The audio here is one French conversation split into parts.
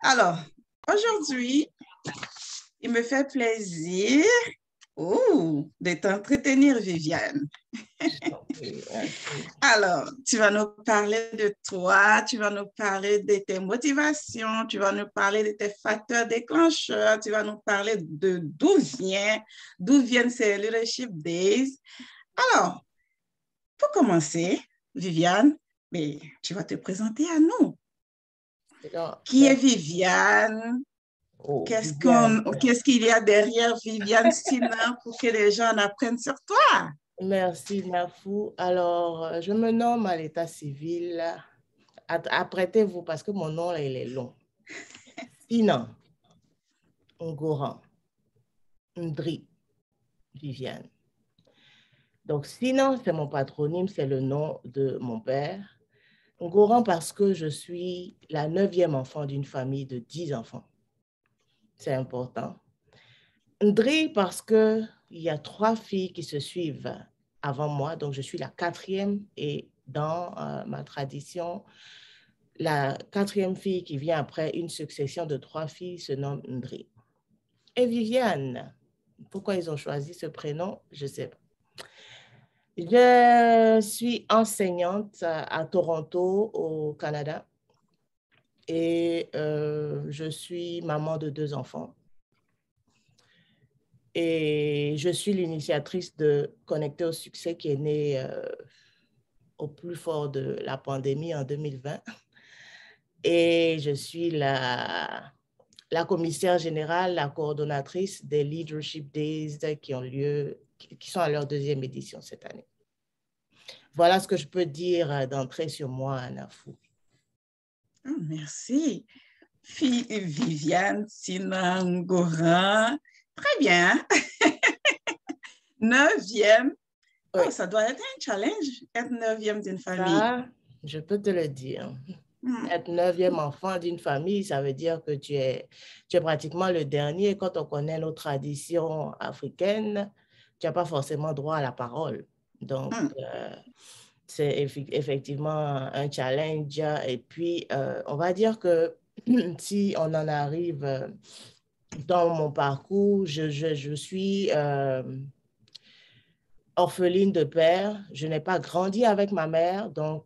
Alors, aujourd'hui, il me fait plaisir de t'entretenir, Viviane. Alors, tu vas nous parler de toi, tu vas nous parler de tes motivations, tu vas nous parler de tes facteurs déclencheurs, tu vas nous parler de d'où viennent ces Leadership Days. Alors, pour commencer, Viviane, mais tu vas te présenter à nous. Qui est Viviane? Qu'est-ce qu'il y a derrière Viviane Sinan pour que les gens en apprennent sur toi? Merci, Nafou. Alors, je me nomme à l'état civil. Apprêtez-vous parce que mon nom, il est long. Sinan Ngoran Ndri Viviane. Donc, Sinan, c'est mon patronyme, c'est le nom de mon père. Ngoran parce que je suis la 9e enfant d'une famille de 10 enfants. C'est important. Ndri parce qu'il y a 3 filles qui se suivent avant moi, donc je suis la 4e et dans ma tradition, la 4e fille qui vient après une succession de 3 filles se nomme Ndri. Et Viviane, pourquoi ils ont choisi ce prénom, je ne sais pas. Je suis enseignante à Toronto, au Canada, et je suis maman de 2 enfants. Et je suis l'initiatrice de Connecter au succès qui est née au plus fort de la pandémie en 2020. Et je suis la commissaire générale, la coordonnatrice des Leadership Days qui sont à leur 2e édition cette année. Voilà ce que je peux dire d'entrée sur moi, Nafou. Oh, merci. Viviane Sinan Ngoran. Très bien. 9e. Oui. Oh, ça doit être un challenge, être 9e d'une famille. Ça, je peux te le dire. Être 9e enfant d'une famille, ça veut dire que tu es pratiquement le dernier. Quand on connaît nos traditions africaines, tu n'as pas forcément droit à la parole. Donc, c'est effectivement un challenge. Et puis, on va dire que si on en arrive dans mon parcours, je suis orpheline de père. Je n'ai pas grandi avec ma mère, donc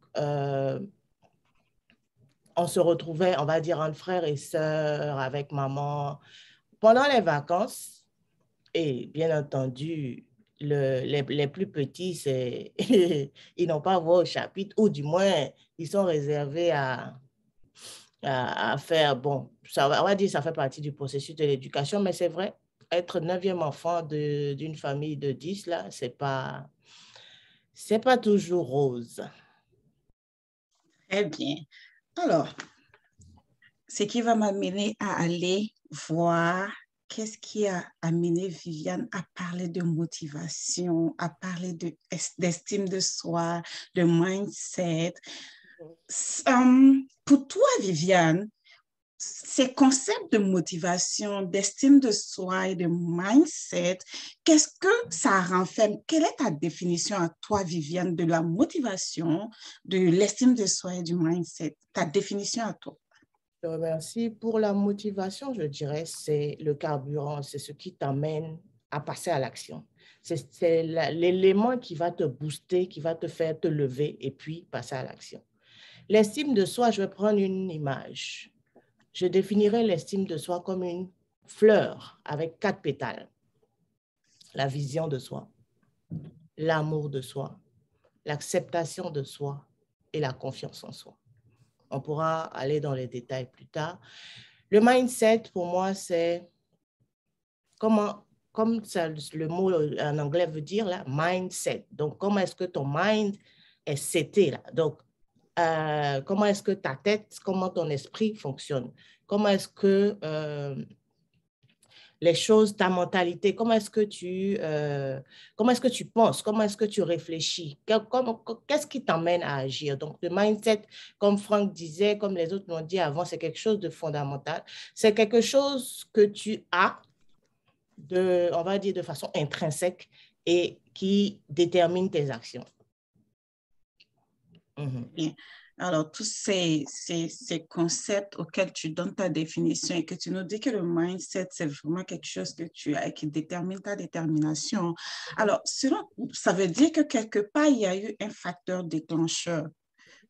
on se retrouvait, on va dire, entre frères et sœurs, avec maman, pendant les vacances. Et bien entendu, les plus petits, ils n'ont pas voix au chapitre, ou du moins, ils sont réservés à faire, bon, on va dire ça fait partie du processus de l'éducation, mais c'est vrai, être 9e enfant d'une famille de 10, là, c'est pas toujours rose. Très bien. Alors, ce qui va m'amener à aller voir qu'est-ce qui a amené Viviane à parler de motivation, à parler d'estime de soi, de mindset. Pour toi, Viviane, ces concepts de motivation, d'estime de soi et de mindset, qu'est-ce que ça renferme? Quelle est ta définition à toi, Viviane, de la motivation, de l'estime de soi et du mindset? Ta définition à toi? Je te remercie. Pour la motivation, je dirais, c'est le carburant, c'est ce qui t'amène à passer à l'action. C'est l'élément qui va te booster, qui va te faire te lever et puis passer à l'action. L'estime de soi, je vais prendre une image. Je définirais l'estime de soi comme une fleur avec 4 pétales. La vision de soi, l'amour de soi, l'acceptation de soi et la confiance en soi. On pourra aller dans les détails plus tard. Le mindset, pour moi, c'est comme ça, le mot en anglais veut dire, là, mindset. Donc, comment est-ce que ton mind est seté, là? Donc, comment est-ce que ta tête, comment ton esprit fonctionne? Comment est-ce que les choses, ta mentalité, comment est-ce que tu penses, comment est-ce que tu réfléchis, qu'est-ce qui t'emmène à agir? Donc, le mindset, comme Franck disait, comme les autres l'ont dit avant, c'est quelque chose de fondamental. C'est quelque chose que tu as, on va dire de façon intrinsèque et qui détermine tes actions. Bien. Alors, tous ces concepts auxquels tu donnes ta définition et que tu nous dis que le mindset, c'est vraiment quelque chose que tu as et qui détermine ta détermination. Alors, ça veut dire que quelque part, il y a eu un facteur déclencheur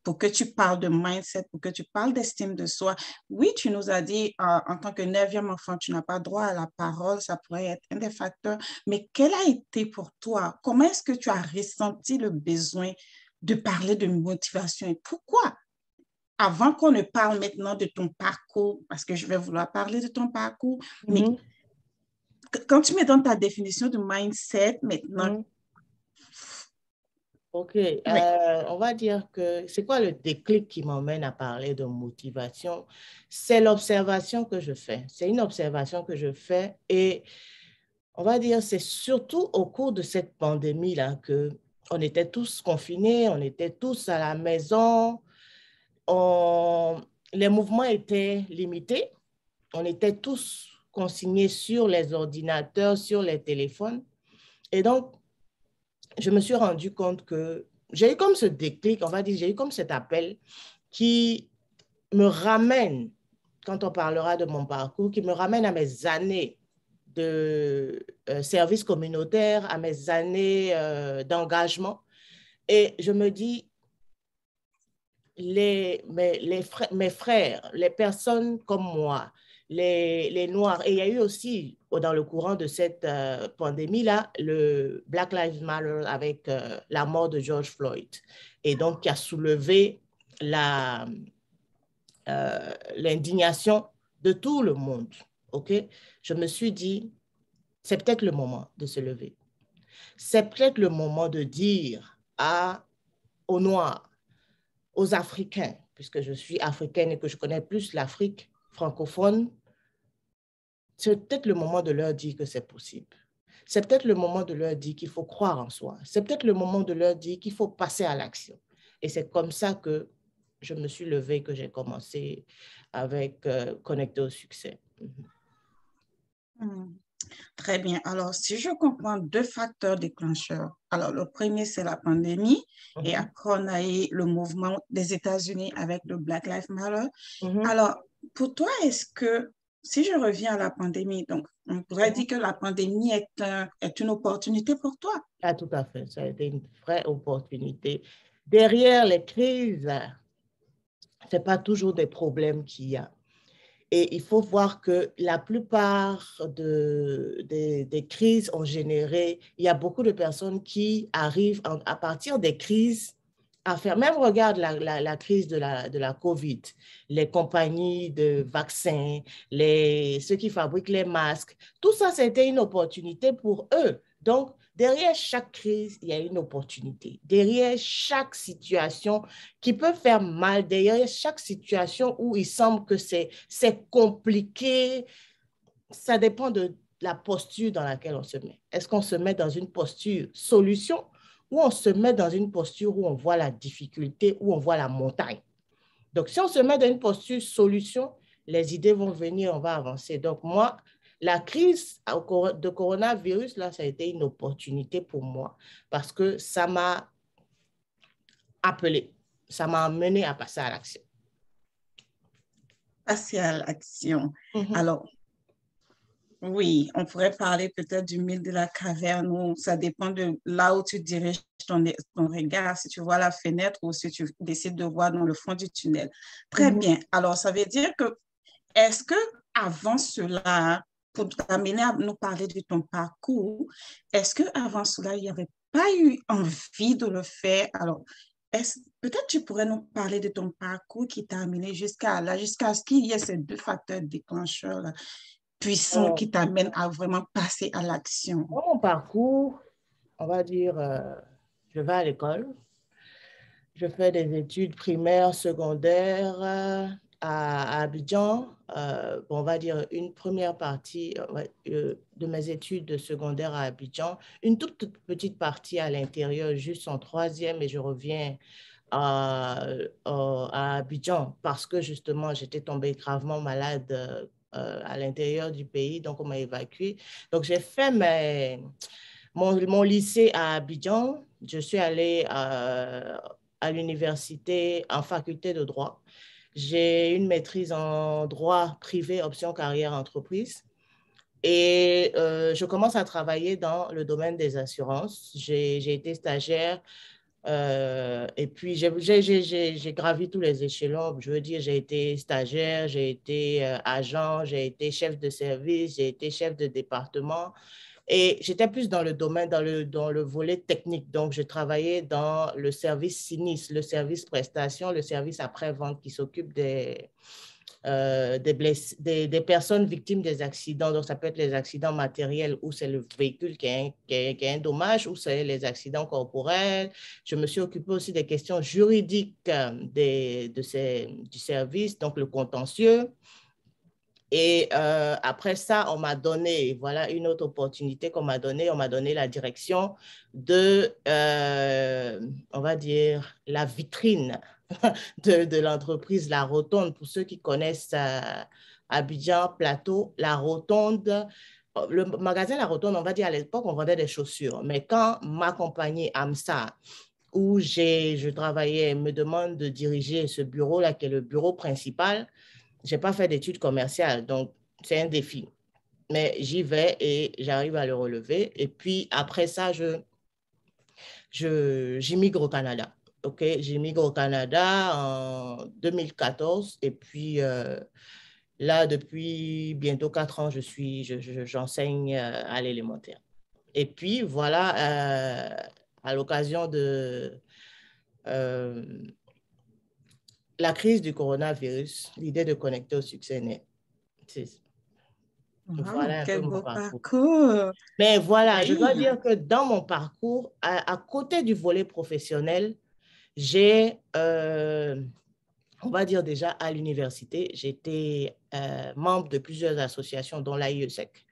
pour que tu parles de mindset, pour que tu parles d'estime de soi. Oui, tu nous as dit, en tant que neuvième enfant, tu n'as pas droit à la parole, ça pourrait être un des facteurs, mais quel a été pour toi? Comment est-ce que tu as ressenti le besoin de parler de motivation et pourquoi? Avant qu'on ne parle maintenant de ton parcours, parce que je vais vouloir parler de ton parcours, mais quand tu me donnes ta définition de mindset maintenant, OK, oui. on va dire que c'est quoi le déclic qui m'emmène à parler de motivation? C'est l'observation que je fais. C'est une observation que je fais et on va dire c'est surtout au cours de cette pandémie-là que on était tous confinés, on était tous à la maison, les mouvements étaient limités, on était tous consignés sur les ordinateurs, sur les téléphones et donc je me suis rendu compte que j'ai eu comme ce déclic, on va dire, j'ai eu comme cet appel qui me ramène, quand on parlera de mon parcours, qui me ramène à mes années de service communautaire, à mes années d'engagement. Et je me dis, mes frères, les personnes comme moi, les Noirs, et il y a eu aussi, dans le courant de cette pandémie-là, le Black Lives Matter avec la mort de George Floyd, et donc qui a soulevé l'indignation de tout le monde. OK? Je me suis dit, c'est peut-être le moment de se lever. C'est peut-être le moment de dire aux Noirs, aux Africains, puisque je suis africaine et que je connais plus l'Afrique francophone, c'est peut-être le moment de leur dire que c'est possible. C'est peut-être le moment de leur dire qu'il faut croire en soi. C'est peut-être le moment de leur dire qu'il faut passer à l'action. Et c'est comme ça que je me suis levée, que j'ai commencé avec Connecter au succès. Très bien. Alors, si je comprends deux facteurs déclencheurs. Alors, le premier, c'est la pandémie. Et après, on a eu le mouvement des États-Unis avec le Black Lives Matter. Alors, pour toi, est-ce que, si je reviens à la pandémie, donc, on pourrait dire que la pandémie est une opportunité pour toi? Ah, tout à fait. Ça a été une vraie opportunité. Derrière les crises, ce n'est pas toujours des problèmes qu'il y a. Et il faut voir que la plupart des crises ont généré, il y a beaucoup de personnes qui arrivent à partir des crises à faire, même regarde la crise de la COVID, les compagnies de vaccins, ceux qui fabriquent les masques, tout ça, c'était une opportunité pour eux. Donc, derrière chaque crise, il y a une opportunité. Derrière chaque situation qui peut faire mal, derrière chaque situation où il semble que c'est compliqué, ça dépend de la posture dans laquelle on se met. Est-ce qu'on se met dans une posture solution ou on se met dans une posture où on voit la difficulté, où on voit la montagne? Donc, si on se met dans une posture solution, les idées vont venir, on va avancer. Donc, moi, la crise de coronavirus, là, ça a été une opportunité pour moi parce que ça m'a appelé, ça m'a amené à passer à l'action. Passer à l'action. Alors, oui, on pourrait parler peut-être du mythe de la caverne où ça dépend de là où tu diriges ton regard, si tu vois la fenêtre ou si tu décides de voir dans le fond du tunnel. Très bien. Alors, ça veut dire que, est-ce que avant cela, pour t'amener à nous parler de ton parcours, est-ce qu'avant cela, il n'y avait pas eu envie de le faire? Alors, peut-être tu pourrais nous parler de ton parcours qui t'a amené jusqu'à là, jusqu'à ce qu'il y ait ces deux facteurs déclencheurs là, puissants qui t'amènent à vraiment passer à l'action. Dans mon parcours, on va dire, je vais à l'école, je fais des études primaires, secondaires à Abidjan. Bon, on va dire une première partie de mes études secondaires à Abidjan, une toute petite partie à l'intérieur, juste en troisième, et je reviens à Abidjan parce que justement, j'étais tombée gravement malade à l'intérieur du pays, donc on m'a évacuée. Donc, j'ai fait mon lycée à Abidjan. Je suis allée à l'université en faculté de droit. J'ai une maîtrise en droit privé, option carrière entreprise. Et je commence à travailler dans le domaine des assurances. J'ai été stagiaire et puis j'ai gravi tous les échelons. Je veux dire, j'ai été stagiaire, j'ai été agent, j'ai été chef de service, j'ai été chef de département. Et j'étais plus dans le domaine, dans le volet technique. Donc, je travaillais dans le service sinistre, le service prestation, le service après-vente qui s'occupe des personnes victimes des accidents. Donc, ça peut être les accidents matériels où c'est le véhicule qui a un dommage, ou c'est les accidents corporels. Je me suis occupée aussi des questions juridiques du service, donc le contentieux. Et après ça, on m'a donné, voilà une autre opportunité qu'on m'a donnée. On m'a donné la direction de, on va dire, la vitrine de l'entreprise La Rotonde. Pour ceux qui connaissent Abidjan, Plateau, La Rotonde, le magasin La Rotonde, on va dire à l'époque, on vendait des chaussures. Mais quand ma compagnie AMSA, où je travaillais, me demande de diriger ce bureau-là, qui est le bureau principal, je n'ai pas fait d'études commerciales, donc c'est un défi. Mais j'y vais et j'arrive à le relever. Et puis après ça, j'immigre au Canada. OK, j'immigre au Canada en 2014 et puis là, depuis bientôt 4 ans, j'enseigne à l'élémentaire. Et puis voilà, à l'occasion de la crise du coronavirus, l'idée de connecter au succès naît. Wow, Voilà un peu quel mon beau parcours. parcours. Mais voilà, je dois Oui. dire que dans mon parcours, à côté du volet professionnel, j'ai, on va dire déjà à l'université, j'étais membre de plusieurs associations, dont l'AIESEC,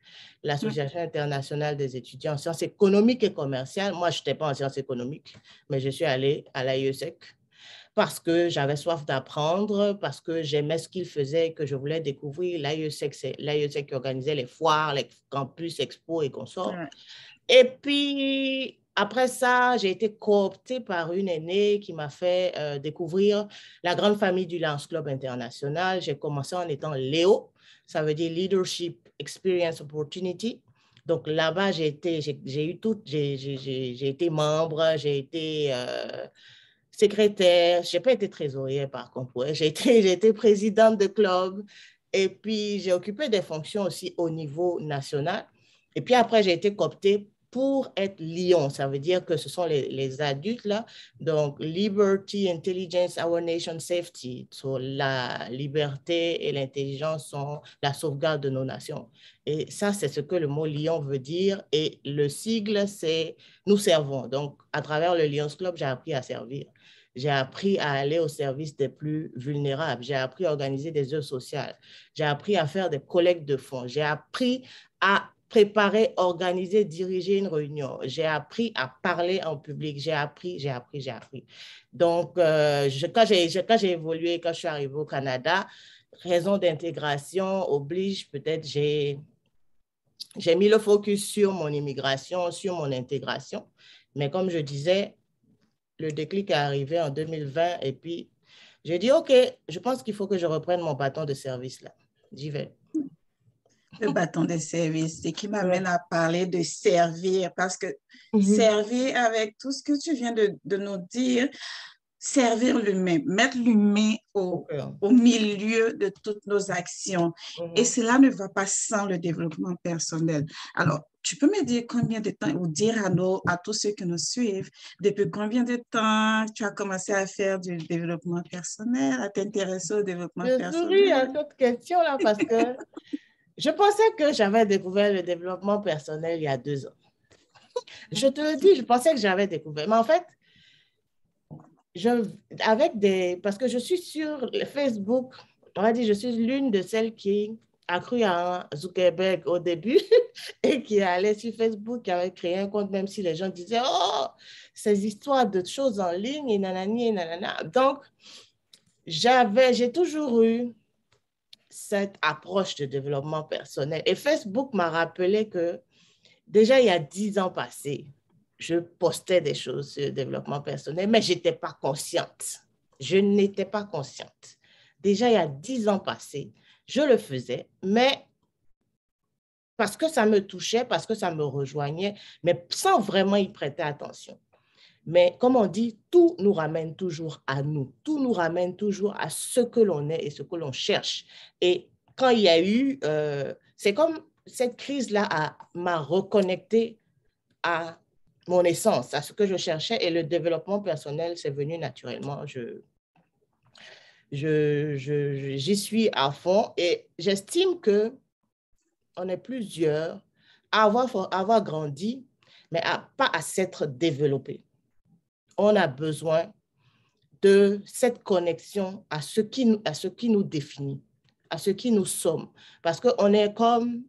l'Association internationale des étudiants en sciences économiques et commerciales. Moi, je n'étais pas en sciences économiques, mais je suis allée à l'AIESEC parce que j'avais soif d'apprendre, parce que j'aimais ce qu'il faisait, que je voulais découvrir. L'AIESEC, c'est l'AIESEC qui organisait les foires, les campus, expos et consorts. Ouais. Et puis, après ça, j'ai été cooptée par une aînée qui m'a fait découvrir la grande famille du Lions Club International. J'ai commencé en étant Léo, ça veut dire Leadership Experience Opportunity. Donc là-bas, j'ai été membre, j'ai été secrétaire, je n'ai pas été trésorière par contre, ouais. J'ai été présidente de club et puis j'ai occupé des fonctions aussi au niveau national. Et puis après, j'ai été cooptée pour être Lion, ça veut dire que ce sont les adultes là, donc Liberty, Intelligence, Our Nation, Safety, so, la liberté et l'intelligence sont la sauvegarde de nos nations. Et ça, c'est ce que le mot Lion veut dire et le sigle, c'est nous servons. Donc, à travers le Lions Club, j'ai appris à servir. J'ai appris à aller au service des plus vulnérables. J'ai appris à organiser des œuvres sociales. J'ai appris à faire des collectes de fonds. J'ai appris à préparer, organiser, diriger une réunion. J'ai appris à parler en public. J'ai appris. Donc, quand j'ai évolué, quand je suis arrivée au Canada, raison d'intégration oblige, peut-être j'ai mis le focus sur mon immigration, sur mon intégration. Mais comme je disais, le déclic est arrivé en 2020 et puis j'ai dit, OK, je pense qu'il faut que je reprenne mon bâton de service là. J'y vais. Le bâton de service, et qui m'amène Ouais. à parler de servir, parce que servir avec tout ce que tu viens de nous dire, servir l'humain, mettre l'humain Okay. au milieu de toutes nos actions. Et Mhm. cela ne va pas sans le développement personnel. Alors, tu peux me dire combien de temps, ou dire à tous ceux qui nous suivent, depuis combien de temps tu as commencé à faire du développement personnel, à t'intéresser au développement Je souris personnel? à cette question-là parce que je pensais que j'avais découvert le développement personnel il y a 2 ans. Je te le dis, je pensais que j'avais découvert. Mais en fait, parce que je suis sur Facebook, on va dire, je suis l'une de celles qui a cru à Zuckerberg au début et qui allait sur Facebook, qui avait créé un compte, même si les gens disaient, oh, ces histoires de choses en ligne et nanani et nanana. Donc, j'ai toujours eu cette approche de développement personnel. Et Facebook m'a rappelé que déjà il y a 10 ans passés, je postais des choses sur le développement personnel, mais je n'étais pas consciente. Je n'étais pas consciente. Déjà, il y a 10 ans passés, je le faisais, mais parce que ça me touchait, parce que ça me rejoignait, mais sans vraiment y prêter attention. Mais comme on dit, tout nous ramène toujours à nous. Tout nous ramène toujours à ce que l'on est et ce que l'on cherche. Et quand il y a eu, c'est comme cette crise-là m'a reconnecté à mon essence, à ce que je cherchais, et le développement personnel, c'est venu naturellement. J'y suis à fond et j'estime que on est plusieurs à avoir grandi, mais pas à s'être développé. On a besoin de cette connexion à ce qui nous définit, à ce qui nous sommes. Parce qu'on est comme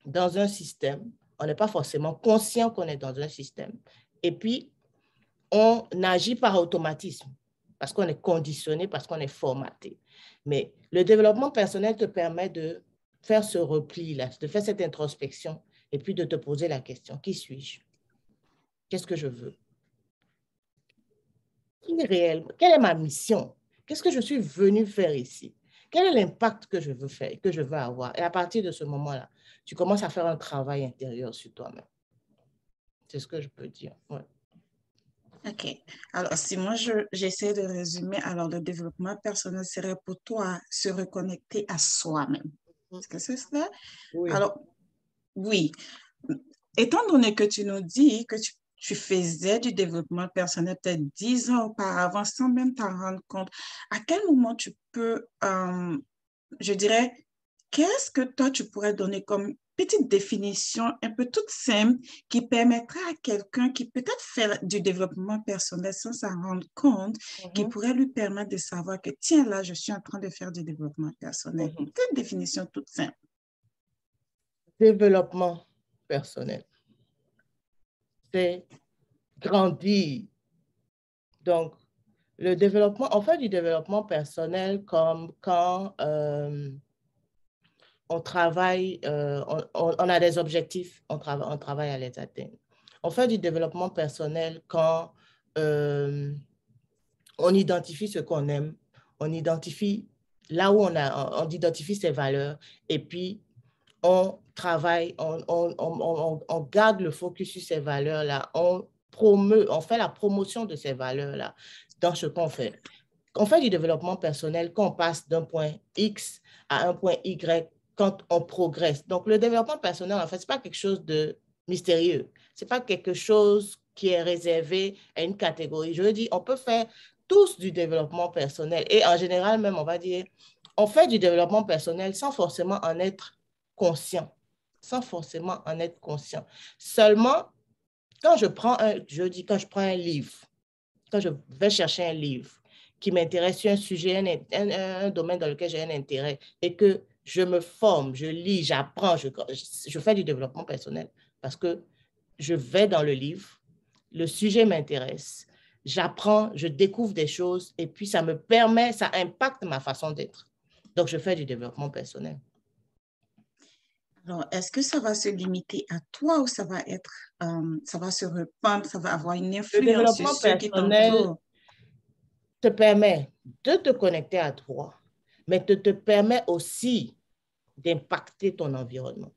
dans un système, on n'est pas forcément conscient qu'on est dans un système. Et puis, on agit par automatisme, parce qu'on est conditionné, parce qu'on est formaté. Mais le développement personnel te permet de faire ce repli-là, de faire cette introspection, et puis de te poser la question, qui suis-je? Qu'est-ce que je veux? Quelle est ma mission? Qu'est-ce que je suis venu faire ici? Quel est l'impact que je veux faire, que je veux avoir? Et à partir de ce moment-là, tu commences à faire un travail intérieur sur toi-même. C'est ce que je peux dire. Ouais. OK. Alors, si moi, j'essaie de résumer, alors le développement personnel serait pour toi se reconnecter à soi-même. Est-ce que c'est cela? Oui. Alors, oui. Étant donné que tu nous dis que tu faisais du développement personnel peut-être 10 ans auparavant sans même t'en rendre compte, à quel moment tu peux, je dirais, qu'est-ce que toi tu pourrais donner comme petite définition un peu toute simple qui permettrait à quelqu'un qui peut-être fait du développement personnel sans s'en rendre compte, qui pourrait lui permettre de savoir que tiens là, je suis en train de faire du développement personnel. Une petite définition toute simple. Développement personnel, c'est grandir. Donc, le développement, on fait du développement personnel comme quand on travaille, on a des objectifs, on travaille à les atteindre. On fait du développement personnel quand on identifie ce qu'on aime, on identifie là où on identifie ses valeurs et puis on travaille, on garde le focus sur ces valeurs-là, on fait la promotion de ces valeurs-là dans ce qu'on fait. On fait du développement personnel quand on passe d'un point X à un point Y, quand on progresse. Donc, le développement personnel, en fait, ce n'est pas quelque chose de mystérieux. Ce n'est pas quelque chose qui est réservé à une catégorie. Je veux dire, on peut faire tous du développement personnel. Et en général, même, on va dire, on fait du développement personnel sans forcément en être conscient. Sans forcément en être conscient. Seulement, quand je prends un livre, quand je vais chercher un livre qui m'intéresse sur un sujet, un domaine dans lequel j'ai un intérêt et que je me forme, je lis, j'apprends, je fais du développement personnel parce que je vais dans le livre, le sujet m'intéresse, j'apprends, je découvre des choses et puis ça me permet, ça impacte ma façon d'être. Donc, je fais du développement personnel. Alors, est-ce que ça va se limiter à toi ou ça va ça va se répandre, ça va avoir une Le influence sur développement ceux qui personnel t'entourent? te permet de te connecter à toi, mais te permet aussi d'impacter ton environnement.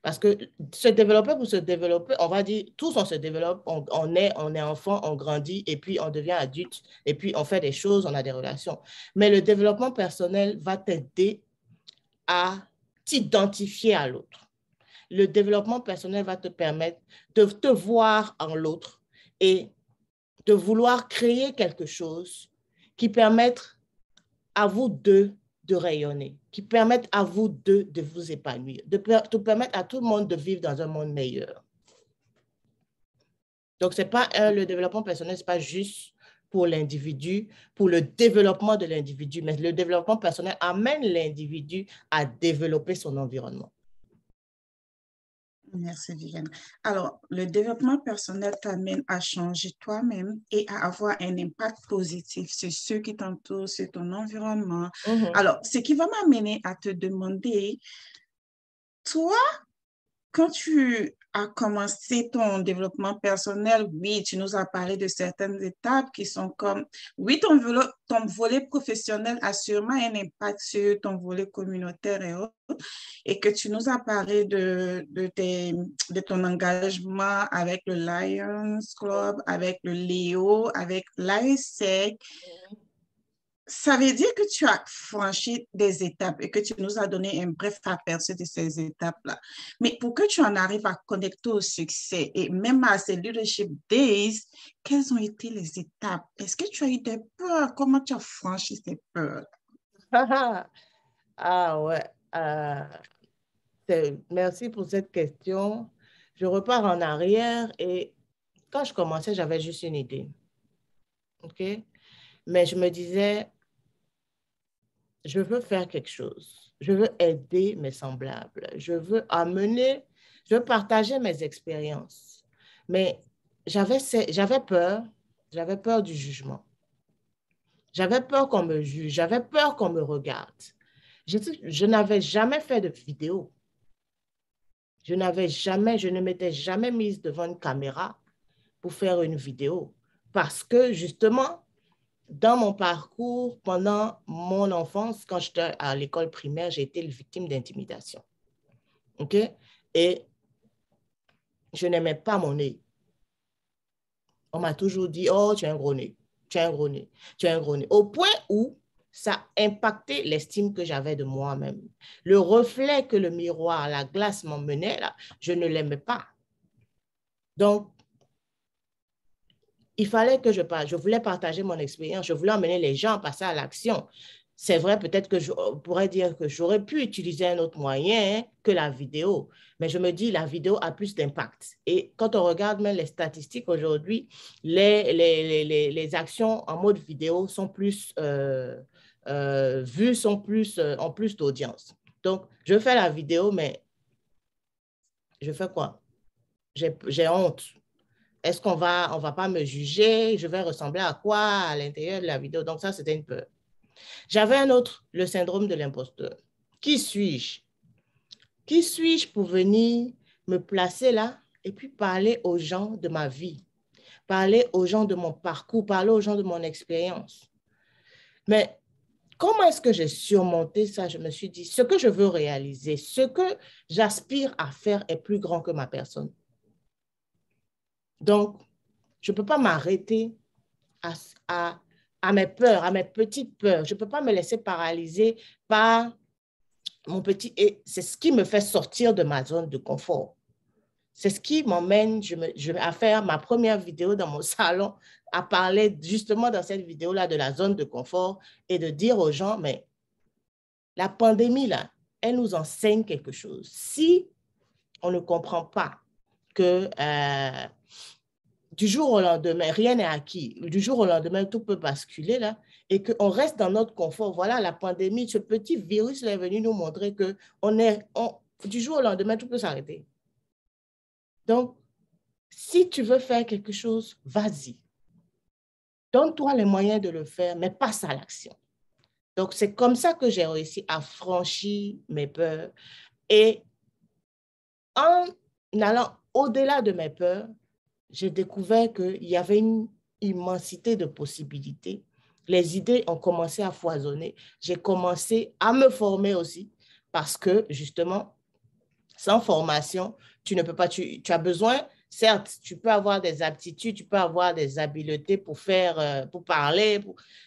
Parce que se développer pour se développer, on va dire, tous on se développe, on est enfant, on grandit, et puis on devient adulte, et puis on fait des choses, on a des relations. Mais le développement personnel va t'aider à t'identifier à l'autre. Le développement personnel va te permettre de te voir en l'autre et de vouloir créer quelque chose qui permette à vous deux de rayonner, qui permettent à vous deux de vous épanouir, de permettre à tout le monde de vivre dans un monde meilleur. Donc, c'est pas le développement personnel, ce n'est pas juste pour l'individu, pour le développement de l'individu, mais le développement personnel amène l'individu à développer son environnement. Merci, Viviane. Alors, le développement personnel t'amène à changer toi-même et à avoir un impact positif sur ceux qui t'entourent, sur ton environnement. Alors, ce qui va m'amener à te demander, toi, quand tu as commencé ton développement personnel, oui, tu nous as parlé de certaines étapes qui sont comme, oui, ton volet professionnel a sûrement un impact sur ton volet communautaire et autres, et que tu nous as parlé de ton engagement avec le Lions Club, avec le Léo, avec l'AESEC. Ça veut dire que tu as franchi des étapes et que tu nous as donné un bref aperçu de ces étapes-là. Mais pour que tu en arrives à connecter au succès et même à ces Leadership Days, quelles ont été les étapes? Est-ce que tu as eu des peurs? Comment tu as franchi ces peurs? Ah ouais. Merci pour cette question. Je repars en arrière et quand je commençais, j'avais juste une idée. OK? Mais je me disais, je veux faire quelque chose. Je veux aider mes semblables. Je veux partager mes expériences. Mais j'avais peur. J'avais peur du jugement. J'avais peur qu'on me juge. J'avais peur qu'on me regarde. Je n'avais jamais fait de vidéo. Je ne m'étais jamais mise devant une caméra pour faire une vidéo. Parce que justement, dans mon parcours, pendant mon enfance, quand j'étais à l'école primaire, j'ai été victime d'intimidation. OK? Et je n'aimais pas mon nez. On m'a toujours dit, oh, tu as un gros nez, tu as un gros nez, tu as un gros nez. Au point où ça a impacté l'estime que j'avais de moi-même. Le reflet que le miroir, la glace m'emmenait, là, je ne l'aimais pas. Donc, il fallait que je voulais partager mon expérience, je voulais emmener les gens à passer à l'action. C'est vrai, peut-être que je pourrais dire que j'aurais pu utiliser un autre moyen que la vidéo, mais je me dis la vidéo a plus d'impact. Et quand on regarde même les statistiques aujourd'hui, les actions en mode vidéo sont plus vues, ont plus d'audience. Donc, je fais la vidéo, mais je fais quoi? J'ai honte. Est-ce qu'on va, on va pas me juger? Je vais ressembler à quoi à l'intérieur de la vidéo? Donc ça, c'était une peur. J'avais un autre, le syndrome de l'imposteur. Qui suis-je? Qui suis-je pour venir me placer là et puis parler aux gens de ma vie, parler aux gens de mon parcours, parler aux gens de mon expérience? Mais comment est-ce que j'ai surmonté ça? Je me suis dit, ce que je veux réaliser, ce que j'aspire à faire est plus grand que ma personne. Donc, je ne peux pas m'arrêter à mes peurs, à mes petites peurs. Je ne peux pas me laisser paralyser par mon petit... Et c'est ce qui me fait sortir de ma zone de confort. C'est ce qui m'emmène à faire ma première vidéo dans mon salon, à parler justement dans cette vidéo-là de la zone de confort et de dire aux gens, mais la pandémie, là, elle nous enseigne quelque chose. Si on ne comprend pas que du jour au lendemain, rien n'est acquis. Du jour au lendemain, tout peut basculer là et qu'on reste dans notre confort. Voilà, la pandémie, ce petit virus là est venu nous montrer que du jour au lendemain, tout peut s'arrêter. Donc, si tu veux faire quelque chose, vas-y. Donne-toi les moyens de le faire, mais passe à l'action. Donc, c'est comme ça que j'ai réussi à franchir mes peurs. Et en allant au-delà de mes peurs, j'ai découvert qu'il y avait une immensité de possibilités. Les idées ont commencé à foisonner. J'ai commencé à me former aussi parce que, justement, sans formation, tu ne peux pas, tu as besoin, certes, tu peux avoir des aptitudes, tu peux avoir des habiletés pour faire, pour parler,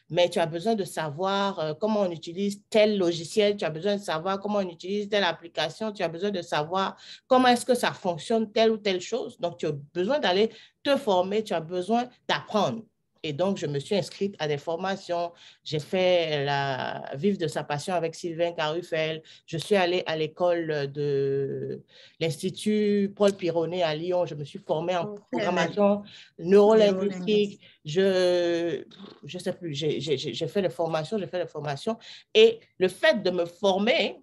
mais tu as besoin de savoir comment on utilise tel logiciel, tu as besoin de savoir comment on utilise telle application, tu as besoin de savoir comment est-ce que ça fonctionne telle ou telle chose. Donc, tu as besoin d'aller te former, tu as besoin d'apprendre. Et donc, je me suis inscrite à des formations. J'ai fait Vivre de sa passion avec Sylvain Carufel. Je suis allée à l'école de l'Institut Paul Pironnet à Lyon. Je me suis formée en programmation neurolinguistique. Je sais plus, j'ai fait des formations. Et le fait de me former,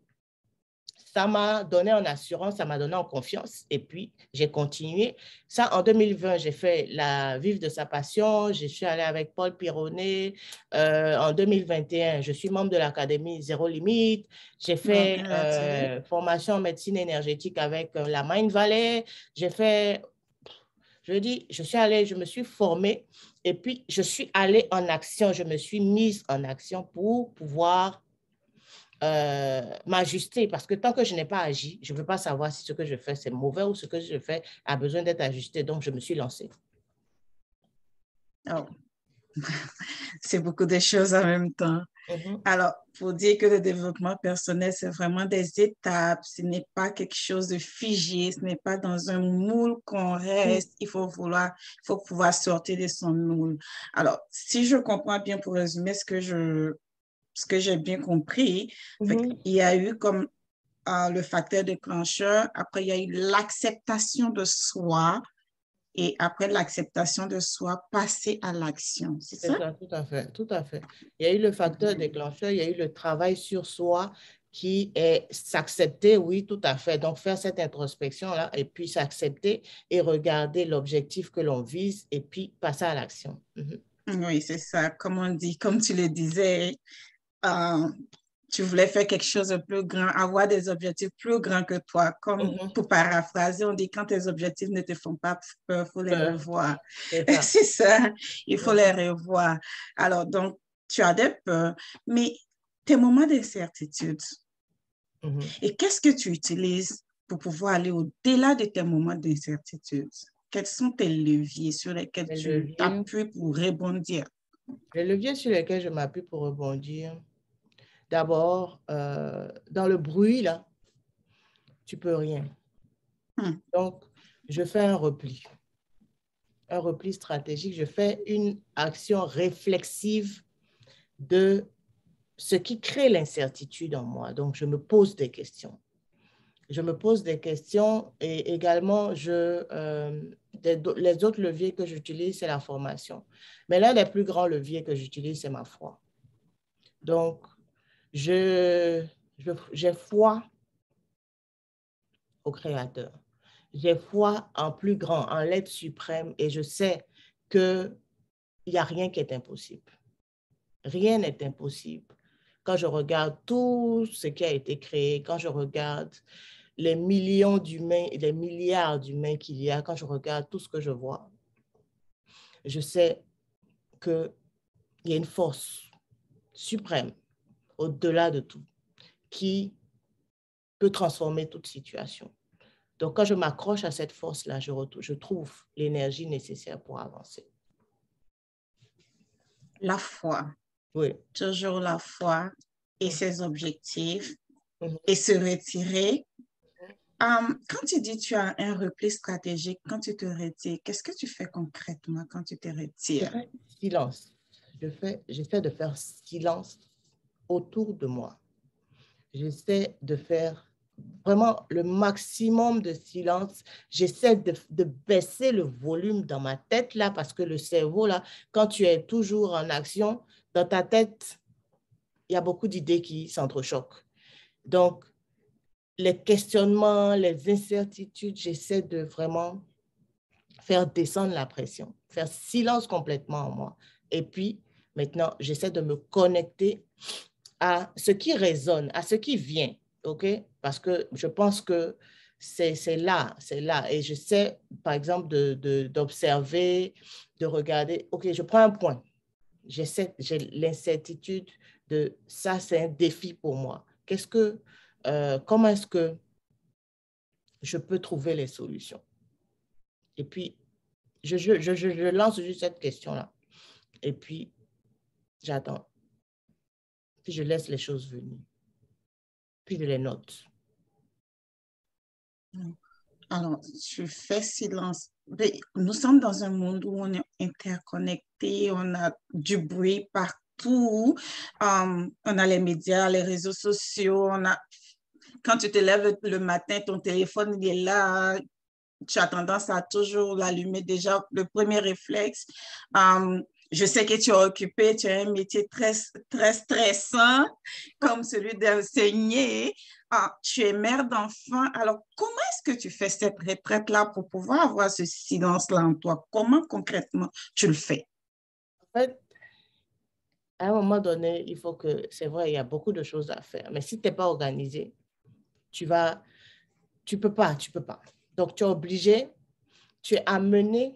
ça m'a donné en assurance, ça m'a donné en confiance. Et puis, j'ai continué. Ça, en 2020, j'ai fait la Vivre de sa passion. Je suis allée avec Paul Pironnet. En 2021, je suis membre de l'Académie Zéro Limite. J'ai fait formation en médecine énergétique avec la Mind Valley. J'ai fait, je suis allée, je me suis formée et puis je suis allée en action. Je me suis mise en action pour pouvoir m'ajuster, parce que tant que je n'ai pas agi, je ne veux pas savoir si ce que je fais, c'est mauvais ou ce que je fais a besoin d'être ajusté. Donc, je me suis lancée. Oh. C'est beaucoup de choses en même temps. Alors, pour dire que le développement personnel, c'est vraiment des étapes, ce n'est pas quelque chose de figé, ce n'est pas dans un moule qu'on reste, il faut pouvoir sortir de son moule. Alors, si je comprends bien, pour résumer ce que j'ai bien compris, il y a eu comme le facteur déclencheur, après il y a eu l'acceptation de soi, et après l'acceptation de soi, passer à l'action. C'est ça? Tout à fait, tout à fait. Il y a eu le facteur déclencheur, il y a eu le travail sur soi qui est s'accepter, oui, tout à fait. Donc, faire cette introspection-là et puis s'accepter et regarder l'objectif que l'on vise et puis passer à l'action. Oui, c'est ça. Comme on dit, comme tu le disais, tu voulais faire quelque chose de plus grand, avoir des objectifs plus grands que toi. Comme pour paraphraser, on dit quand tes objectifs ne te font pas peur, il faut les revoir. C'est ça, il faut les revoir. Alors, donc, tu as des peurs, mais tes moments d'incertitude, et qu'est-ce que tu utilises pour pouvoir aller au-delà de tes moments d'incertitude? Quels sont tes leviers sur lesquels tu t'appuies pour rebondir? Les leviers sur lesquels je m'appuie pour rebondir, d'abord, dans le bruit, là, tu peux rien. Donc, je fais un repli stratégique. Je fais une action réflexive de ce qui crée l'incertitude en moi. Donc, je me pose des questions. Je me pose des questions et également, les autres leviers que j'utilise, c'est la formation. Mais l'un des plus grands leviers que j'utilise, c'est ma foi. Donc, j'ai foi au Créateur. J'ai foi en plus grand, en l'être suprême, et je sais qu'il n'y a rien qui est impossible. Rien n'est impossible. Quand je regarde tout ce qui a été créé, quand je regarde les millions d'humains, les milliards d'humains qu'il y a, quand je regarde tout ce que je vois, je sais qu'il y a une force suprême, au-delà de tout, qui peut transformer toute situation. Donc, quand je m'accroche à cette force-là, je trouve l'énergie nécessaire pour avancer. La foi. Oui. Toujours la foi et ses objectifs et se retirer. Quand tu dis que tu as un repli stratégique, quand tu te retires, qu'est-ce que tu fais concrètement quand tu te retires? Je fais silence. J'essaie de faire silence autour de moi. J'essaie de faire vraiment le maximum de silence. J'essaie de baisser le volume dans ma tête là, parce que le cerveau là, quand tu es toujours en action, dans ta tête, il y a beaucoup d'idées qui s'entrechoquent. Donc, les questionnements, les incertitudes, j'essaie de vraiment faire descendre la pression, faire silence complètement en moi. Et puis, maintenant, j'essaie de me connecter à ce qui résonne, à ce qui vient, OK? Parce que je pense que c'est là. Et j'essaie, par exemple, d'observer, de regarder. OK, je prends un point. J'ai l'incertitude de ça, c'est un défi pour moi. Comment est-ce que je peux trouver les solutions? Et puis, je lance juste cette question-là. Et puis, j'attends. Puis, je laisse les choses venir. Puis, je les note. Alors, tu fais silence. Nous sommes dans un monde où on est interconnecté, on a du bruit partout, on a les médias, les réseaux sociaux, quand tu te lèves le matin, ton téléphone il est là, tu as tendance à toujours l'allumer déjà, le premier réflexe. Je sais que tu es occupé, tu as un métier très, très stressant comme celui d'enseigner. tu es mère d'enfant. Alors, comment est-ce que tu fais cette retraite-là pour pouvoir avoir ce silence-là en toi? Comment concrètement tu le fais? En fait, à un moment donné, il faut que, c'est vrai, il y a beaucoup de choses à faire. Mais si tu n'es pas organisé, tu peux pas, tu peux pas. Donc, tu es obligé, tu es amené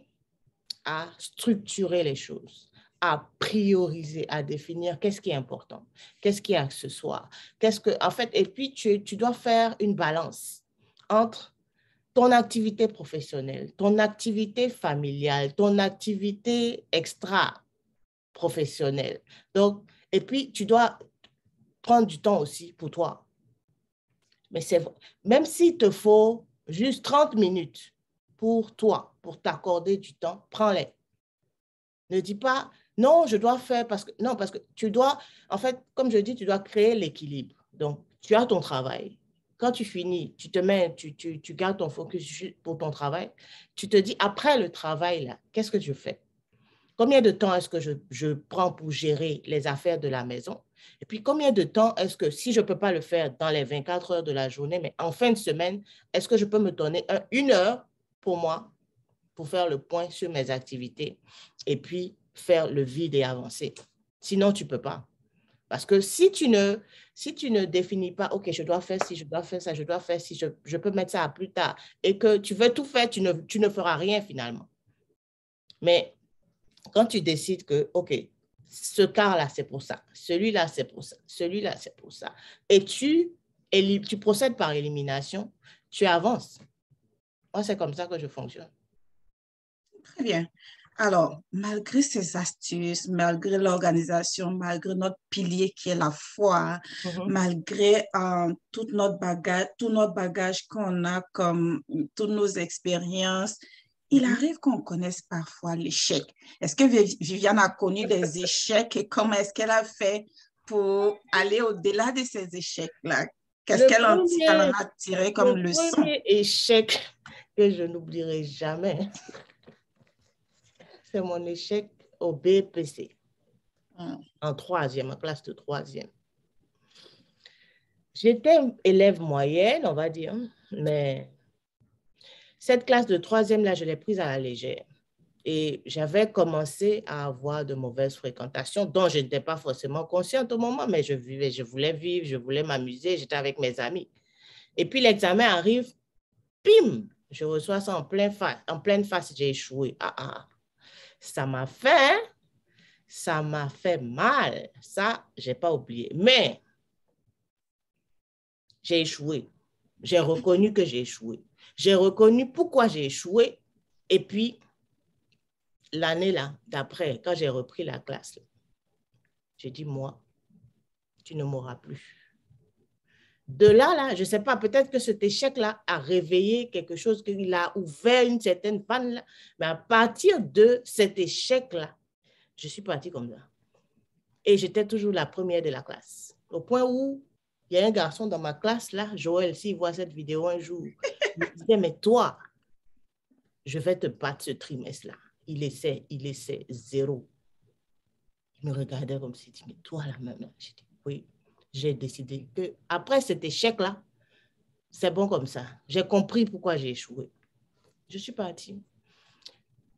à structurer les choses, à prioriser, à définir qu'est-ce qui est important, qu'est-ce qui est accessoire, en fait, et puis tu dois faire une balance entre ton activité professionnelle, ton activité familiale, ton activité extra-professionnelle. Donc, et puis, tu dois prendre du temps aussi pour toi. Mais même s'il te faut juste 30 minutes pour toi, pour t'accorder du temps, prends-les. Ne dis pas, non, je dois faire parce que, non, parce que tu dois, en fait, comme je dis, tu dois créer l'équilibre. Donc, tu as ton travail. Quand tu finis, tu te mets, tu gardes ton focus pour ton travail. Tu te dis, après le travail, là, qu'est-ce que je fais? Combien de temps est-ce que je prends pour gérer les affaires de la maison? Et puis, combien de temps est-ce que, si je ne peux pas le faire dans les 24 heures de la journée, mais en fin de semaine, est-ce que je peux me donner une heure pour moi pour faire le point sur mes activités et puis faire le vide et avancer? Sinon, tu ne peux pas. Parce que si tu ne définis pas, OK, je dois faire ci, je dois faire ça, je dois faire ci, je peux mettre ça à plus tard, et que tu veux tout faire, tu ne feras rien finalement. Mais quand tu décides que, OK, ce quart-là, c'est pour ça, celui-là, c'est pour ça, celui-là, c'est pour ça, et tu procèdes par élimination, tu avances. Moi, c'est comme ça que je fonctionne. Très bien. Alors, malgré ces astuces, malgré l'organisation, malgré notre pilier qui est la foi, malgré tout notre bagage qu'on a comme toutes nos expériences, il arrive qu'on connaisse parfois l'échec. Est-ce que Viviane a connu des échecs et comment est-ce qu'elle a fait pour aller au-delà de ces échecs-là? Qu'est-ce qu'elle en a tiré comme leçon? Le premier échec que je n'oublierai jamais, c'est mon échec au BPC, en classe de troisième. J'étais élève moyenne, on va dire, mais cette classe de troisième, là, je l'ai prise à la légère. Et j'avais commencé à avoir de mauvaises fréquentations dont je n'étais pas forcément consciente au moment, mais je voulais vivre, je voulais m'amuser, j'étais avec mes amis. Et puis l'examen arrive, pim, je reçois ça en pleine face, j'ai échoué. Ça m'a fait mal. Ça, je n'ai pas oublié. Mais j'ai échoué. J'ai reconnu que j'ai échoué. J'ai reconnu pourquoi j'ai échoué. Et puis, l'année là, d'après, quand j'ai repris la classe, j'ai dit, moi, tu ne m'auras plus. De là, je ne sais pas, peut-être que cet échec-là a réveillé quelque chose, qu'il a ouvert une certaine panne, là, mais à partir de cet échec-là, je suis partie comme ça. Et j'étais toujours la première de la classe. Au point où il y a un garçon dans ma classe, là, Joël, s'il voit cette vidéo un jour, il me disait, mais toi, je vais te battre ce trimestre-là. Il essaie, zéro. Il me regardait comme s'il dit, mais toi, la même. J'ai dit, oui, j'ai décidé que après cet échec-là, c'est bon comme ça. J'ai compris pourquoi j'ai échoué. Je suis partie.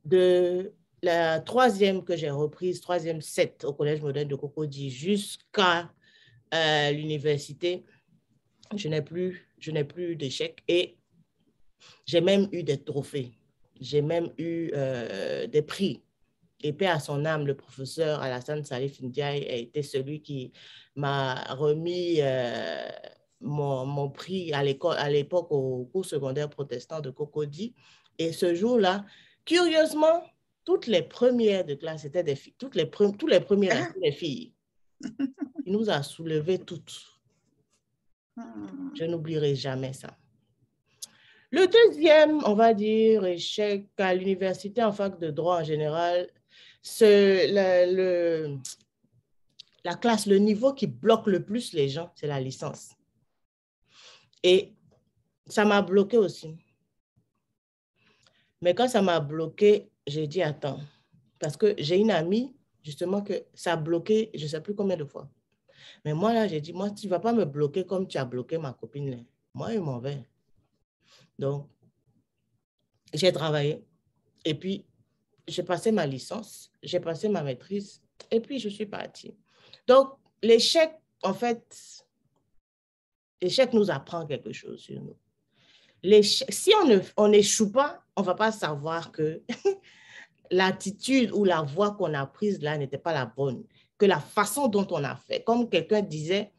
De la troisième que j'ai reprise, troisième 7 au Collège moderne de Cocody jusqu'à l'université, je n'ai plus d'échecs et j'ai même eu des trophées. J'ai même eu des prix. Et paix à son âme, le professeur Alassane Salif Ndiaye a été celui qui m'a remis mon prix à l'époque au cours secondaire protestant de Cocody. Et ce jour-là, curieusement, toutes les premières de classe étaient des filles. Tous les premiers étaient des filles. Il nous a soulevées toutes. Je n'oublierai jamais ça. Le deuxième, on va dire, échec à l'université en fac de droit en général, c'est la classe, le niveau qui bloque le plus les gens, c'est la licence. Et ça m'a bloqué aussi. Mais quand ça m'a bloqué, j'ai dit attends, parce que j'ai une amie, justement, que ça a bloqué, je ne sais plus combien de fois. Mais moi, là, j'ai dit, moi, tu ne vas pas me bloquer comme tu as bloqué ma copine. Là. Moi, je m'en vais. Donc, j'ai travaillé. Et puis, j'ai passé ma licence, j'ai passé ma maîtrise. Et puis, je suis partie. Donc, l'échec, en fait, l'échec nous apprend quelque chose sur nous. Si on n'échoue pas, on ne va pas savoir que l'attitude ou la voie qu'on a prise là n'était pas la bonne, que la façon dont on a fait. Comme quelqu'un disait,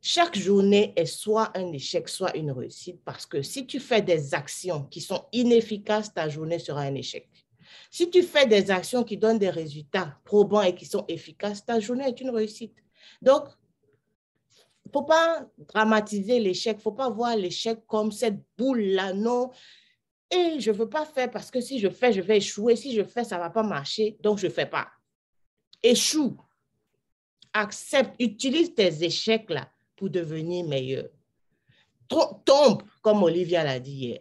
chaque journée est soit un échec, soit une réussite, parce que si tu fais des actions qui sont inefficaces, ta journée sera un échec. Si tu fais des actions qui donnent des résultats probants et qui sont efficaces, ta journée est une réussite. Donc, il ne faut pas dramatiser l'échec, il ne faut pas voir l'échec comme cette boule-là, non. Et je ne veux pas faire parce que si je fais, je vais échouer. Si je fais, ça ne va pas marcher, donc je ne fais pas. Échoue. Accepte, utilise tes échecs-là pour devenir meilleur. Tombe, comme Olivia l'a dit hier.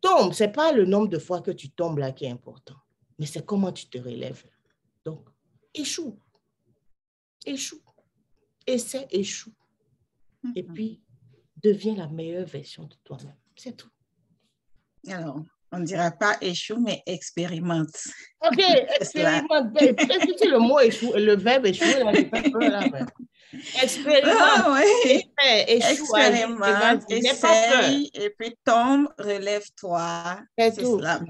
Tombe, ce n'est pas le nombre de fois que tu tombes là qui est important, mais c'est comment tu te relèves. Donc, échoue. Échoue. Essaie, échoue. Et puis, deviens la meilleure version de toi-même. C'est tout. Alors, on ne dira pas échoue, mais expérimente. OK, expérimente. C'est le mot échoue, le verbe échouer, là, j'ai pas peur là. Expérimente. Ah, oui. Échoue, expérimente, essaye, et puis tombe, relève-toi. C'est C'est tout. cela.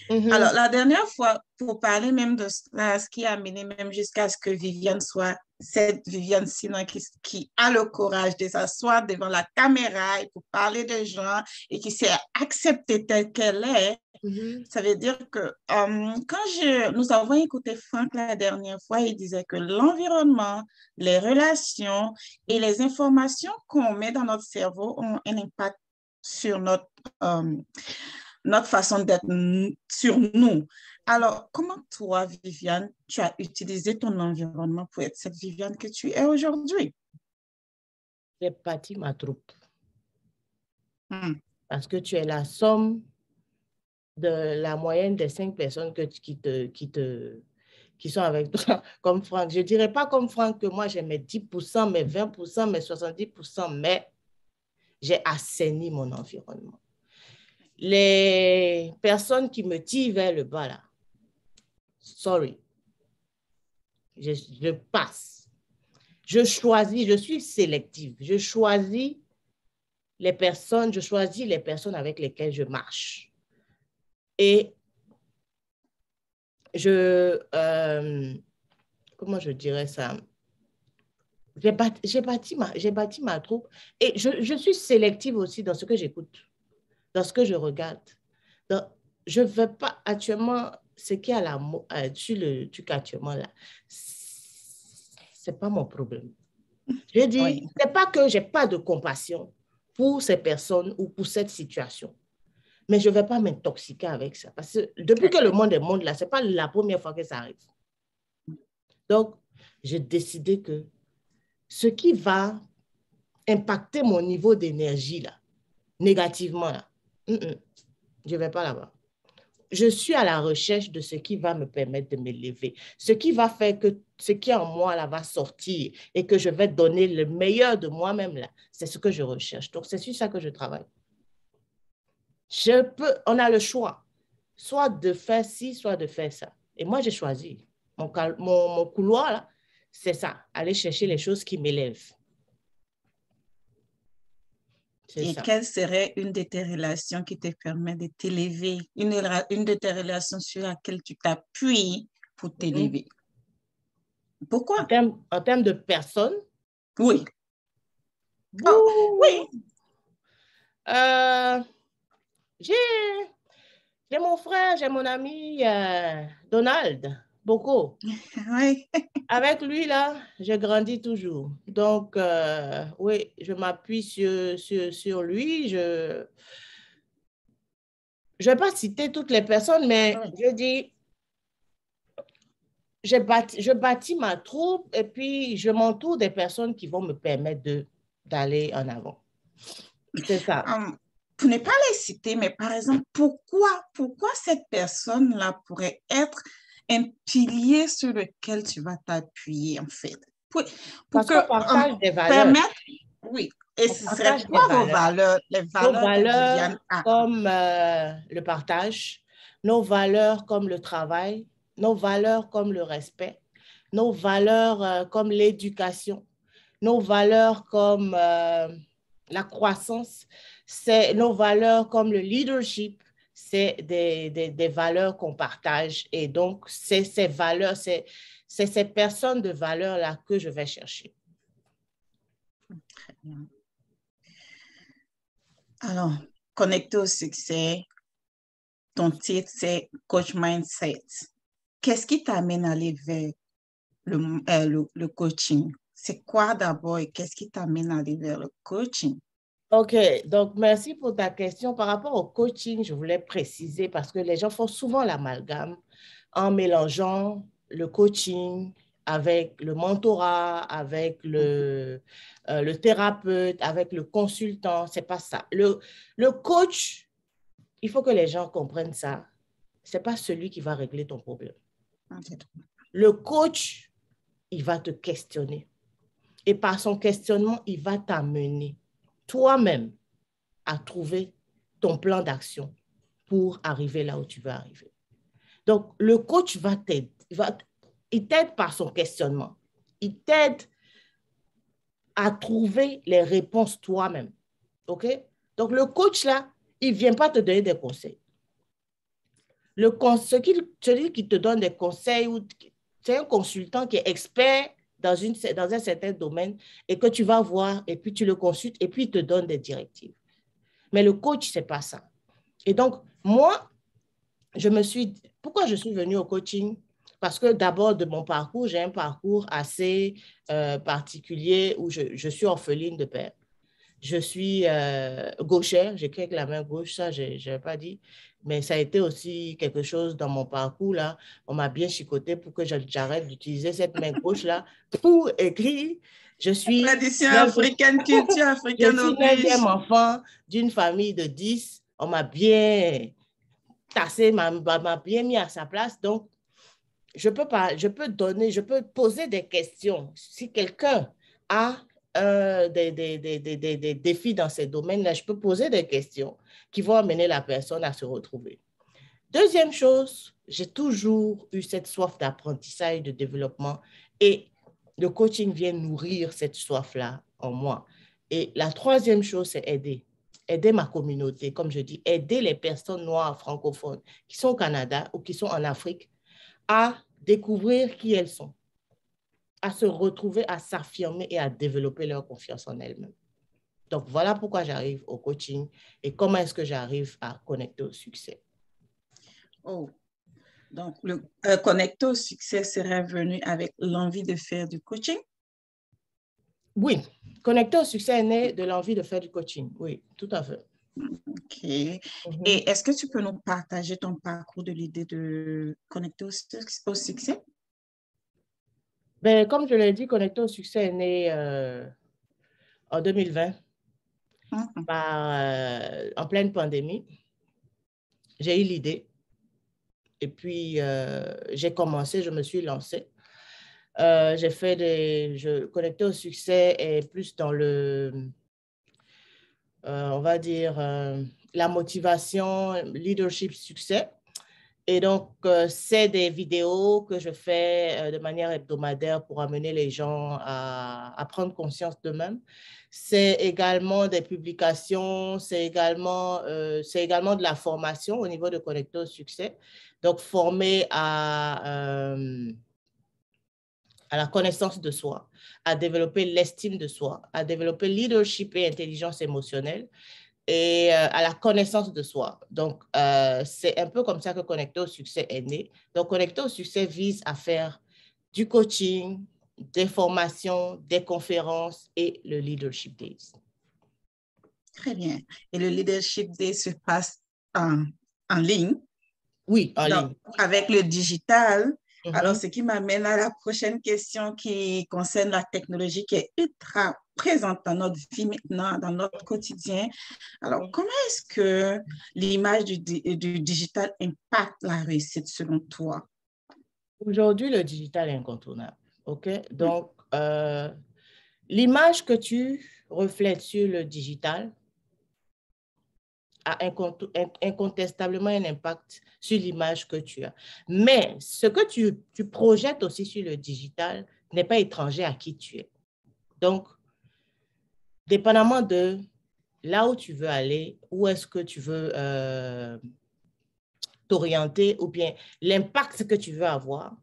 Alors, la dernière fois, pour parler même de cela, ce qui a amené même jusqu'à ce que Viviane soit cette Viviane Sinon qui a le courage de s'asseoir devant la caméra et pour parler de gens et qui s'est acceptée telle qu'elle est, ça veut dire que quand nous avons écouté Franck la dernière fois, il disait que l'environnement, les relations et les informations qu'on met dans notre cerveau ont un impact sur notre façon d'être sur nous. Alors, comment toi, Viviane, tu as utilisé ton environnement pour être cette Viviane que tu es aujourd'hui? J'ai bâti ma troupe. Parce que tu es la somme de la moyenne des 5 personnes qui sont avec toi, comme Franck. Je ne dirais pas comme Franck que moi j'ai mes 10%, mes 20%, mes 70%, mais j'ai assaini mon environnement. Les personnes qui me tirent vers le bas là, sorry, je passe. Je choisis, je suis sélective. Je choisis les personnes avec lesquelles je marche. Et comment je dirais ça? J'ai bâti ma troupe et je suis sélective aussi dans ce que j'écoute, dans ce que je regarde. Je ne veux pas actuellement, ce qui est à sur le truc actuellement là, ce n'est pas mon problème. Je dis, oui. Ce n'est pas que je n'ai pas de compassion pour ces personnes ou pour cette situation. Mais je ne vais pas m'intoxiquer avec ça. Parce que depuis que le monde est monde, là, ce n'est pas la première fois que ça arrive. Donc, j'ai décidé que ce qui va impacter mon niveau d'énergie, là, négativement, là, je ne vais pas là-bas. Je suis à la recherche de ce qui va me permettre de m'élever. Ce qui va faire que ce qui est en moi, là, va sortir et que je vais donner le meilleur de moi-même, là. C'est ce que je recherche. Donc, c'est sur ça que je travaille. On a le choix, soit de faire ci, soit de faire ça. Et moi, j'ai choisi. Mon couloir, là, c'est ça, aller chercher les choses qui m'élèvent. Et quelle serait une de tes relations qui te permet de t'élever, une de tes relations sur laquelle tu t'appuies pour t'élever? Pourquoi? En termes de personnes? Oui. Oh, oui. J'ai mon frère, j'ai mon ami Donald, beaucoup. Oui. Avec lui, là, je grandis toujours. Donc, oui, je m'appuie sur lui. Je ne vais pas citer toutes les personnes, mais je dis, je bâtis ma troupe et puis je m'entoure des personnes qui vont me permettre d'aller en avant. C'est ça. Pour ne pas les citer, mais par exemple, pourquoi cette personne-là pourrait être un pilier sur lequel tu vas t'appuyer, en fait? pour, pour Parce que qu'on partage des valeurs. permettre, oui. Et On ce serait partage des quoi vos valeurs. valeurs, les Nos valeurs que valeurs Viviane a? comme le partage, nos valeurs comme le travail, nos valeurs comme le respect, nos valeurs comme l'éducation, nos valeurs comme la croissance, c'est nos valeurs comme le leadership, c'est des valeurs qu'on partage. Et donc, c'est ces valeurs, c'est ces personnes de valeurs-là que je vais chercher. Très bien. Alors, connecté au succès, ton titre, c'est Coach Mindset. Qu'est-ce qui t'amène à aller vers le coaching? C'est quoi d'abord et qu'est-ce qui t'amène à aller vers le coaching? OK, donc merci pour ta question. Par rapport au coaching, je voulais préciser parce que les gens font souvent l'amalgame en mélangeant le coaching avec le mentorat, avec le thérapeute, avec le consultant. C'est pas ça. Le coach, il faut que les gens comprennent ça. C'est pas celui qui va régler ton problème. Le coach, il va te questionner. Et par son questionnement, il va t'amener toi-même à trouver ton plan d'action pour arriver là où tu veux arriver. Donc, le coach va t'aider. Il t'aide par son questionnement. Il t'aide à trouver les réponses toi-même. OK? Donc, le coach, là, il ne vient pas te donner des conseils. Celui qui te donne des conseils, c'est un consultant qui est expert dans un certain domaine et que tu vas voir et puis tu le consultes et puis il te donne des directives. Mais le coach, ce n'est pas ça. Et donc, moi, pourquoi je suis venue au coaching? Parce que d'abord, de mon parcours, j'ai un parcours assez particulier où je suis orpheline de père. Je suis gauchère, j'écris avec la main gauche, ça, je n'avais pas dit. Mais ça a été aussi quelque chose dans mon parcours, là. On m'a bien chicoté pour que j'arrête d'utiliser cette main gauche-là pour écrire. Je suis Tradition africaine, culture africaine je suis oblige. 9e enfant d'une famille de 10. On m'a bien tassé, m'a bien mis à sa place. Donc, je peux poser des questions. Si quelqu'un a des défis dans ces domaines-là, je peux poser des questions qui vont amener la personne à se retrouver. Deuxième chose, j'ai toujours eu cette soif d'apprentissage, de développement et le coaching vient nourrir cette soif-là en moi. Et la troisième chose, c'est aider. Aider ma communauté, comme je dis, aider les personnes noires francophones qui sont au Canada ou qui sont en Afrique à découvrir qui elles sont, à se retrouver, à s'affirmer et à développer leur confiance en elles-mêmes. Donc, voilà pourquoi j'arrive au coaching et comment est-ce que j'arrive à connecter au succès. Oh, donc le connecter au succès serait venu avec l'envie de faire du coaching? Oui, connecter au succès est né de l'envie de faire du coaching. Oui, tout à fait. OK. Et est-ce que tu peux nous partager ton parcours de l'idée de connecter au succès? Ben, comme je l'ai dit, connecter au succès est né en 2020 en pleine pandémie. J'ai eu l'idée et puis j'ai commencé, je me suis lancée. J'ai fait connecter au succès et plus dans on va dire, la motivation, leadership, succès. Et donc, c'est des vidéos que je fais de manière hebdomadaire pour amener les gens à prendre conscience d'eux-mêmes. C'est également des publications, c'est également de la formation au niveau de Connecter au succès. Donc, former à la connaissance de soi, à développer l'estime de soi, à développer leadership et intelligence émotionnelle et à la connaissance de soi. Donc, c'est un peu comme ça que Connecter au succès est né. Donc, Connecter au succès vise à faire du coaching, des formations, des conférences et le Leadership Days. Très bien. Et le Leadership Day se passe en ligne? Oui, en ligne. Avec le digital. Alors, ce qui m'amène à la prochaine question qui concerne la technologie qui est ultra présente dans notre vie maintenant, dans notre quotidien. Alors, comment est-ce que l'image du digital impacte la réussite selon toi? Aujourd'hui, le digital est incontournable. OK? Donc, l'image que tu reflètes sur le digital a incontestablement un impact sur l'image que tu as. Mais ce que tu projettes aussi sur le digital n'est pas étranger à qui tu es. Donc, dépendamment de là où tu veux aller, où est-ce que tu veux t'orienter, ou bien l'impact que tu veux avoir,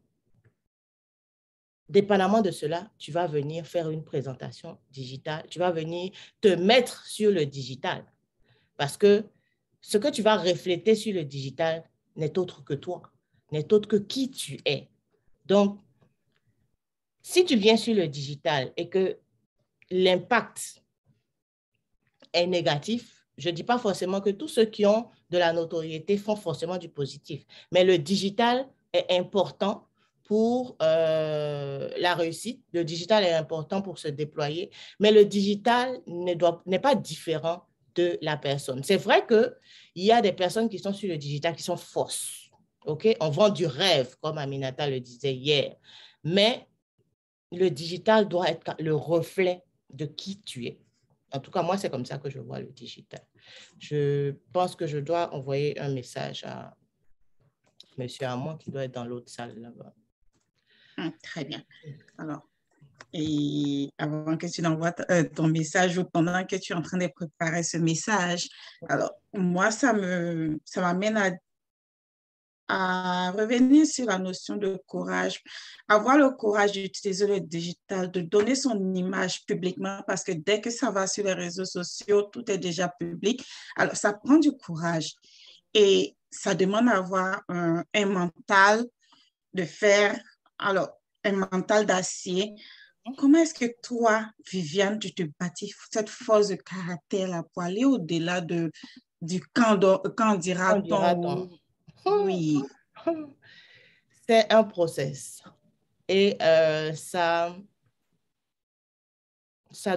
dépendamment de cela, tu vas venir faire une présentation digitale, tu vas venir te mettre sur le digital. Parce que ce que tu vas refléter sur le digital n'est autre que toi, n'est autre que qui tu es. Donc, si tu viens sur le digital et que l'impact est négatif, je ne dis pas forcément que tous ceux qui ont de la notoriété font forcément du positif, mais le digital est important pour la réussite. Le digital est important pour se déployer, mais le digital n'est pas différent de la personne. C'est vrai qu'il y a des personnes qui sont sur le digital qui sont fausses. Okay? On vend du rêve, comme Aminata le disait hier, mais le digital doit être le reflet de qui tu es. En tout cas, moi, c'est comme ça que je vois le digital. Je pense que je dois envoyer un message à M. Hamon qui doit être dans l'autre salle là-bas. Très bien. Alors, et avant que tu envoies ton message ou pendant que tu es en train de préparer ce message, alors, moi, ça m'amène à revenir sur la notion de courage, avoir le courage d'utiliser le digital, de donner son image publiquement, parce que dès que ça va sur les réseaux sociaux, tout est déjà public. Alors, ça prend du courage et ça demande d'avoir un mental de fer, alors un mental d'acier. Comment est-ce que toi, Viviane, tu te bâtis cette force de caractère là, pour aller au-delà du quand dira-t-on? Oui. C'est un process et ça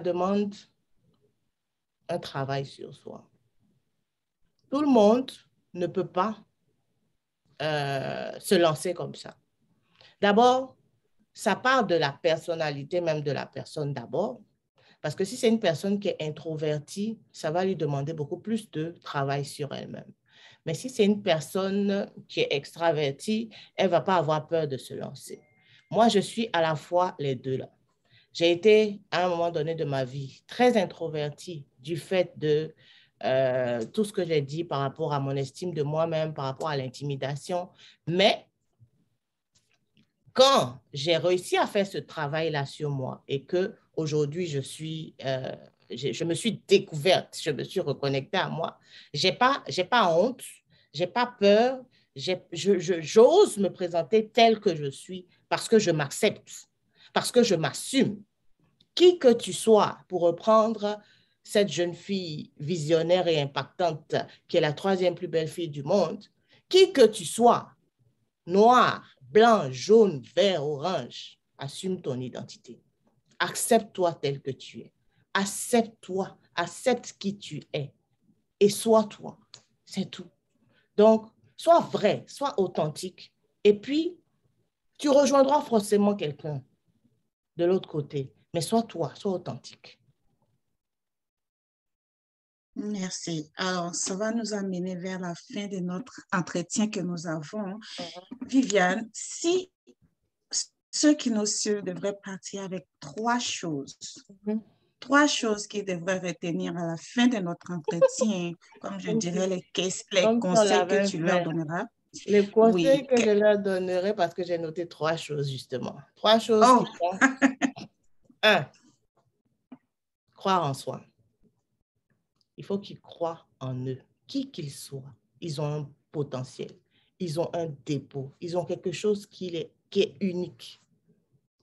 demande un travail sur soi. Tout le monde ne peut pas se lancer comme ça. D'abord, ça part de la personnalité même de la personne d'abord, parce que si c'est une personne qui est introvertie, ça va lui demander beaucoup plus de travail sur elle-même. Mais si c'est une personne qui est extravertie, elle ne va pas avoir peur de se lancer. Moi, je suis à la fois les deux là. J'ai été, à un moment donné de ma vie, très introvertie du fait de tout ce que j'ai dit par rapport à mon estime de moi-même, par rapport à l'intimidation. Mais quand j'ai réussi à faire ce travail-là sur moi et qu'aujourd'hui, je me suis découverte, je me suis reconnectée à moi, j'ai pas honte, j'ai pas peur, j'ose me présenter telle que je suis parce que je m'accepte, parce que je m'assume. Qui que tu sois, pour reprendre cette jeune fille visionnaire et impactante qui est la 3e plus belle fille du monde, qui que tu sois, noir, blanc, jaune, vert, orange, assume ton identité. Accepte-toi tel que tu es. Accepte-toi, accepte qui tu es et sois toi. C'est tout. Donc, sois vrai, sois authentique et puis tu rejoindras forcément quelqu'un de l'autre côté, mais sois toi, sois authentique. Merci. Alors, ça va nous amener vers la fin de notre entretien que nous avons. Viviane, si ceux qui nous suivent devraient partir avec 3 choses, 3 choses qu'ils devraient retenir à la fin de notre entretien, comme je dirais, les conseils que tu leur donneras. Les conseils que je leur donnerai, parce que j'ai noté 3 choses justement. 3 choses qui sont... 1, croire en soi. Il faut qu'ils croient en eux, qui qu'ils soient. Ils ont un potentiel, ils ont un dépôt, ils ont quelque chose qui est unique.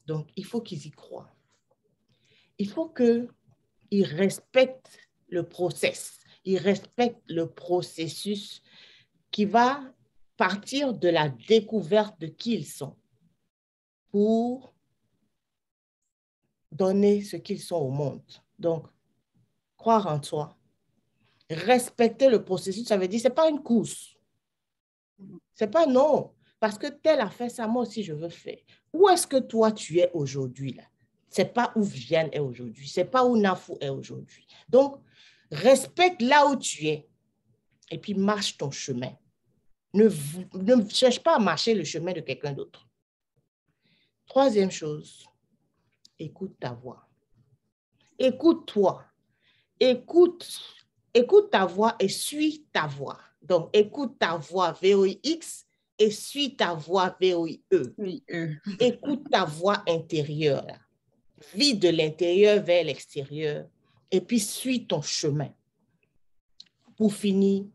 Donc, il faut qu'ils y croient. Il faut qu'ils respectent le process, ils respectent le processus qui va partir de la découverte de qui ils sont pour donner ce qu'ils sont au monde. Donc, croire en toi, respecter le processus, ça veut dire, ce n'est pas une course. Ce n'est pas non, parce que tel a fait ça, moi aussi je veux faire. Où est-ce que toi tu es aujourd'hui là? Ce n'est pas où Viviane est aujourd'hui. Ce n'est pas où Nafou est aujourd'hui. Donc, respecte là où tu es et puis marche ton chemin. Ne cherche pas à marcher le chemin de quelqu'un d'autre. Troisième chose, écoute ta voix. Écoute-toi. Écoute ta voix et suis ta voix. Donc, écoute ta voix VOIX et suis ta voix VOIE. Oui, Écoute ta voix intérieure. Vis de l'intérieur vers l'extérieur et puis suis ton chemin. Pour finir,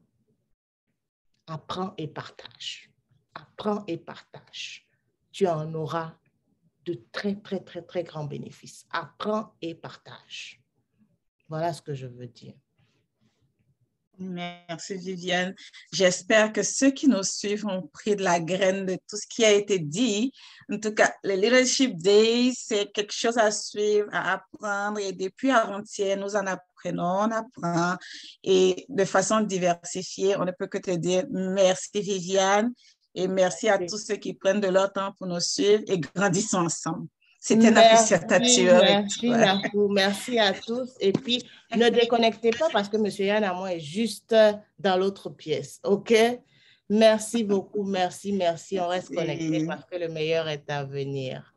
apprends et partage. Apprends et partage. Tu en auras de très, très, très, très grands bénéfices. Apprends et partage. Voilà ce que je veux dire. Merci Viviane. J'espère que ceux qui nous suivent ont pris de la graine de tout ce qui a été dit. En tout cas, le Leadership Days, c'est quelque chose à suivre, à apprendre. Et depuis avant-hier, nous en apprenons, on apprend. Et de façon diversifiée, on ne peut que te dire merci Viviane et merci à tous ceux qui prennent de leur temps pour nous suivre et grandissons ensemble. C'était Nafissatou avec Merci, toi. Nafou. Merci à tous. Et puis, ne déconnectez pas parce que M. Yann Amon est juste dans l'autre pièce. OK? Merci beaucoup. Merci. On reste connecté parce que le meilleur est à venir.